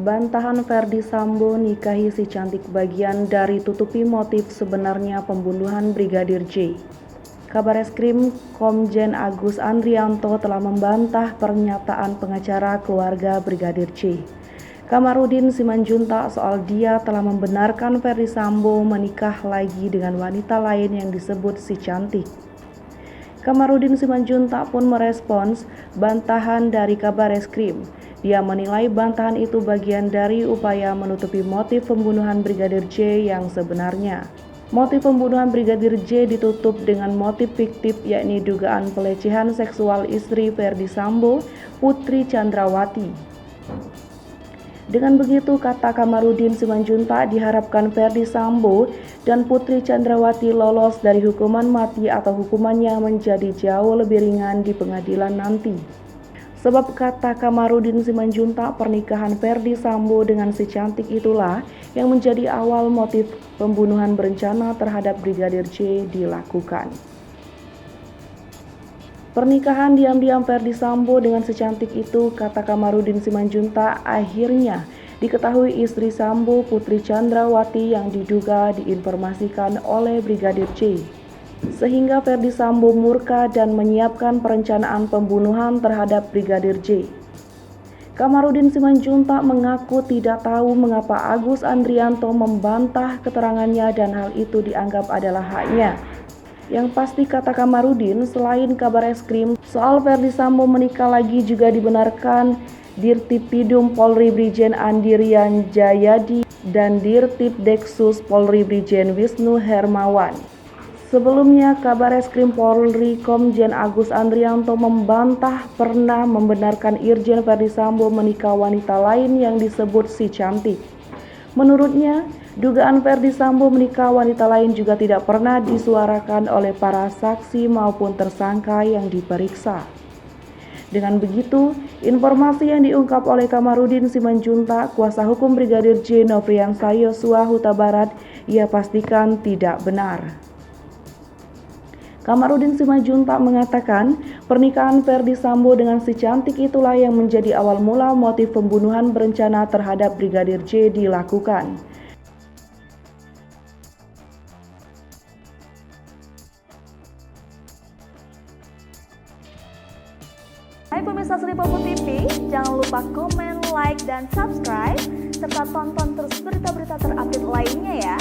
Bantahan Ferdy Sambo nikahi si cantik bagian dari tutupi motif sebenarnya pembunuhan Brigadir J. Kabareskrim Komjen Agus Andrianto telah membantah pernyataan pengacara keluarga Brigadir J. Kamarudin Simanjuntak soal dia telah membenarkan Ferdy Sambo menikah lagi dengan wanita lain yang disebut si cantik. Kamarudin Simanjuntak pun merespons bantahan dari Kabareskrim. Dia menilai bantahan itu bagian dari upaya menutupi motif pembunuhan Brigadir J yang sebenarnya. Motif pembunuhan Brigadir J ditutup dengan motif fiktif, yakni dugaan pelecehan seksual istri Ferdy Sambo, Putri Chandrawati. Dengan begitu, kata Kamarudin Simanjuntak, diharapkan Ferdy Sambo dan Putri Chandrawati lolos dari hukuman mati atau hukumannya menjadi jauh lebih ringan di pengadilan nanti. Sebab kata Kamarudin Simanjuntak, pernikahan Ferdy Sambo dengan si cantik itulah yang menjadi awal motif pembunuhan berencana terhadap Brigadir J dilakukan. Pernikahan diam-diam Ferdy Sambo dengan si cantik itu, kata Kamarudin Simanjuntak, akhirnya diketahui istri Sambo, Putri Chandrawati, yang diduga diinformasikan oleh Brigadir J. Sehingga Ferdy Sambo murka dan menyiapkan perencanaan pembunuhan terhadap Brigadir J. Kamarudin Simanjuntak mengaku tidak tahu mengapa Agus Andrianto membantah keterangannya dan hal itu dianggap adalah haknya. Yang pasti, kata Kamarudin, selain Kabareskrim soal Ferdy Sambo menikah lagi juga dibenarkan Dirtipidum Polri Brigjen Andirian Jayadi dan Dirtipdeksus Polri Brigjen Wisnu Hermawan. Sebelumnya, Kabareskrim Polri Komjen Agus Andrianto membantah pernah membenarkan Irjen Ferdy Sambo menikah wanita lain yang disebut si cantik. Menurutnya, dugaan Ferdy Sambo menikah wanita lain juga tidak pernah disuarakan oleh para saksi maupun tersangka yang diperiksa. Dengan begitu, informasi yang diungkap oleh Kamarudin Simanjuntak, kuasa hukum Brigadir J Nofriansah Yosua Huta Barat, ia pastikan tidak benar. Kamarudin Simanjuntak mengatakan pernikahan Ferdy Sambo dengan si cantik itulah yang menjadi awal mula motif pembunuhan berencana terhadap Brigadir J dilakukan. Hai pemirsa Sri Popo TV, jangan lupa komen, like, dan subscribe, serta tonton terus berita-berita terupdate lainnya ya.